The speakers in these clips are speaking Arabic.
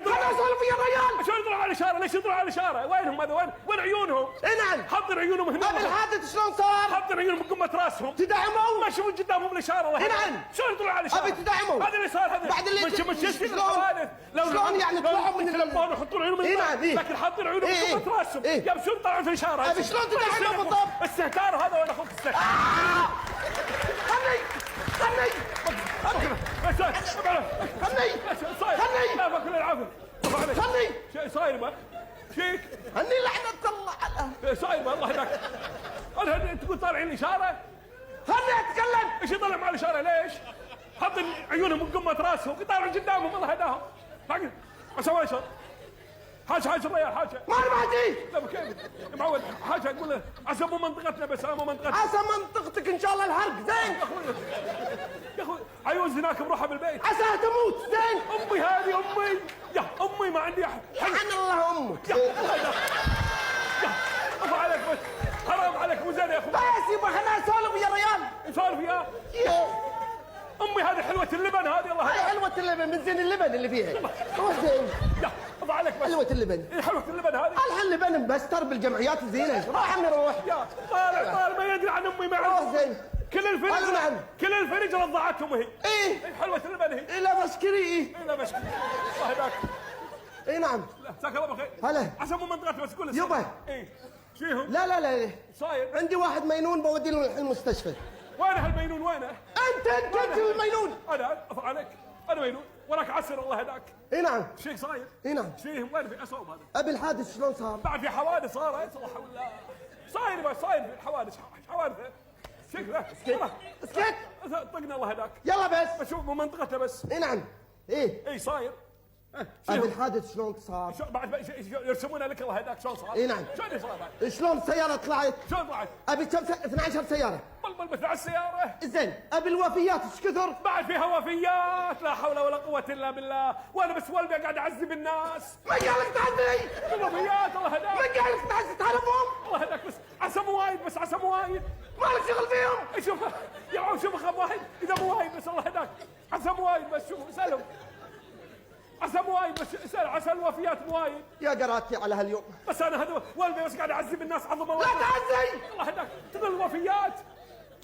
خلنا اسولف يا ريال. شلون يطلعوا على الاشاره؟ ليش يطلعوا على الاشاره؟ وينهم هذا؟ وين عيونهم؟ نعم. حضر عيونهم هنا. ابي الحادث شلون صار؟ حضر عيونهم بقمه راسهم. تدعموا؟ ما يشوفون قدامهم الاشاره. نعم. شلون يطلعوا على الاشاره؟ ابي تدعموا. هذا اللي صار هذا. بعد اللي مش شلون؟ شلون يعني طلعوا من يتلبون ويحطون عيونهم نعم. لكن حضر عيونهم بقمه راسهم. يا شلون طلعوا في الاشاره؟ ابي شلون تدعموا بالضبط؟ استهتار هذا ولا اخوك استهتار. خلني لا باكل العافيه. خلني شيء صاير ما فيك. خلني لعنة الله على صاير ما الله يهداك. انت تقول طالعين الاشاره؟ خلني اتكلم. ايش يطلع مع الاشاره ليش؟ حط عيونهم من قمه راسهم يطالعون قدامهم الله هداهم. عسى ما يصير. حاجه الريال حاجه. ما انا بعدي. لا بكيف معود حاجه اقول له عسى مو منطقتنا بس مو منطقتنا. عسى منطقتك ان شاء الله الحرق زين. يا اخوي عيوز هناك بروحها بالبيت. عساها تموت زين. امي هذه امي. يا امي ما عندي احد. لعن الله امك. يا ابو عليك بس حرام عليك مو زين يا اخوي. بس يبا خلنا نسولف يا ريال. نسولف يا امي هذه حلوه اللبن هذه الله هاي حلوة اللبن من زين اللبن اللي فيها. هو زين. يا ابو عليك بس حلوة اللبن. اي حلوه اللبن هذه. الحين اللبن مبستر بالجمعيات الزينة. راح نروح. يا طال ما يدري عن امي ما روح زين. كل الفرج نعم. كل الفرج رضعتهم هي. ايه حلوه اللبن هي. إيه لا بشكري ايه. اي لا بس الله يهداك. اي نعم. لا جزاك الله بالخير. هلا. عشان مو منطقتي بس كل يبا. اي فيهم. لا صاير. عندي واحد مينون بودي له المستشفى. وينه هالمينون وينه؟ انت المينون. انا افا عليك انا مينون وراك عسر الله هداك. اي نعم. شيء صاير؟ اي نعم. فيهم وين في اصوب هذا؟ ابي الحادث شلون صار؟ بعد في حوادث صارت الله حول الله. صاير بس صاير في الحوادث حوادث شكله. اسكت. طقنا الله هداك. يلا بس. بشوف مو منطقته بس. اي نعم. اي صاير. ابي الحادث شلون صار؟ بعد يرسمونها لك الله هداك شلون صار؟ اي نعم. شلون صار بعد؟ شلون السيارة طلعت؟ شلون طلعت؟ ابي كم 12 سيارة. بل على السيارة. زين ابي الوفيات ايش كثر؟ بعد فيها وفيات لا حول ولا قوة الا بالله وانا بس ولبي قاعد اعذب الناس. من قالك تعذبي؟ الوفيات الله هداك. من قالك تعرفهم؟ الله هداك بس عسى مو وايد بس عسى مو وايد. مالك شغل فيهم؟ شوف يا عم شوف خب واحد اذا مو وايد بس الله هداك عسى مو وايد بس شوف اسالهم. عسى مو وايد بس اسال عسى الوفيات مو وايد. يا قراتي على هاليوم. بس انا هذا ولبي بس قاعد اعذب الناس عظم الله. لا تعزي. الله هداك تدري الوفيات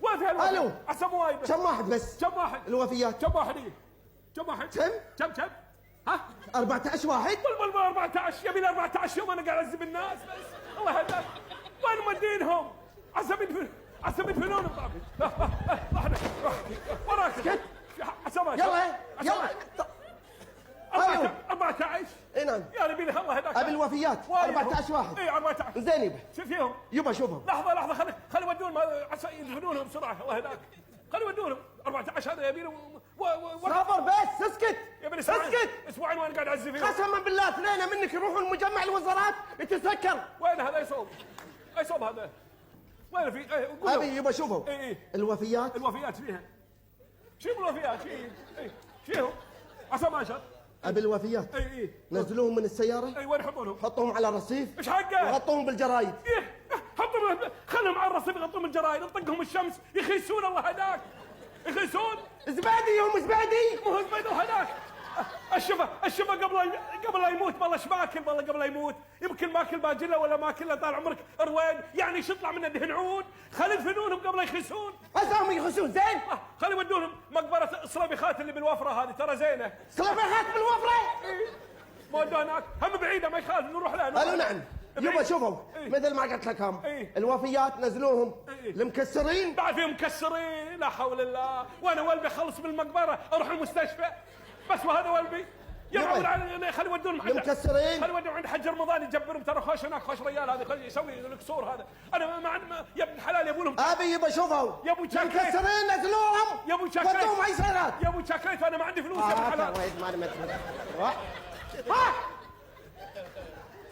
وين فيها الوفيات؟ الو عسى مو وايد بس. كم واحد بس؟ كم واحد؟ الوفيات كم واحد هي؟ كم واحد؟ كم؟ ها؟ 14 واحد؟ بل 14 يبي 14 يوم انا قاعد اعذب الناس بس الله هداك. وين مودينهم؟ عسى بيدفنونهم طابي. وراك عسى ما يلا 14. اي نعم. يا نبي الله هداك. ابي الوفيات 14 واحد. اي 14. زين يبا. شوف فيهم. يبا شوفهم. لحظة خلي يودون عسى يدفنونهم بسرعة الله هداك. خلي يودونهم 14 هذا يبي له صبر بس اسكت. يبي اسكت. اسبوعين وانا قاعد اعزف فيهم. قسما بالله اثنين منك يروحون مجمع الوزارات يتسكر. وين هذا يصوب؟ يصوب هذا؟ وين في؟ ابي يبا شوفوا. الوفيات فيها. شوف الوفيات فيهم. عسى ما شاء. ابي الوفيات. نزلوهم من السيارة. وين يحطونهم؟ حطوهم على الرصيف. ايش حقه؟ وغطوهم بالجرايد. حطهم خلهم على الرصيف يغطون بالجرايد نطقهم الشمس يخيسون الله هداك. يخيسون. زبادي هم زبادي. مو زبادي هداك. الشفا قبل لا يموت والله ايش ماكل والله قبل لا يموت يمكن ماكل باجله ولا ماكل طال عمرك رويد يعني ايش يطلع منه دهن عود. خلي يدفنونهم قبل لا يخيسون. اسامهم يخسون زين. خلي يودونهم مقبره صليبيخات اللي بالوفره هذه ترى زينه. صليبيخات بالوفره؟ ما ودوا هناك هم بعيده ما يخالف نروح لها. قالوا نعم. يبا شوفوا مثل ما قلت لكم الوفيات نزلوهم المكسرين. بعد فيهم مكسرين لا حول الله وانا ولبي اخلص بالمقبره اروح المستشفى بس وهذا ولبي يلعبون على خلي يودون المكسرين. خلي يودون عند حج رمضان يجبرهم ترى خوش هناك خوش ريال هذا خلي يسوي الكسور هذا. انا ما يا ابن الحلال يبونهم. ابي يبا شوفوا يا ابو شاكريت المكسرين نزلوهم يا ابو شاكريت ودوهم اي سيارات. يا ابو شاكريت انا ما عندي فلوس يا ابن الحلال.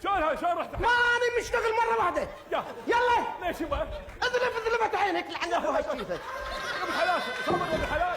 شلون رحت؟ ما انا مشتغل مره واحده. يلا ليش يبا؟ اذلفت عينك لعن ابو هالشيفه. يا ابن الحلال صبر يا ابن الحلال.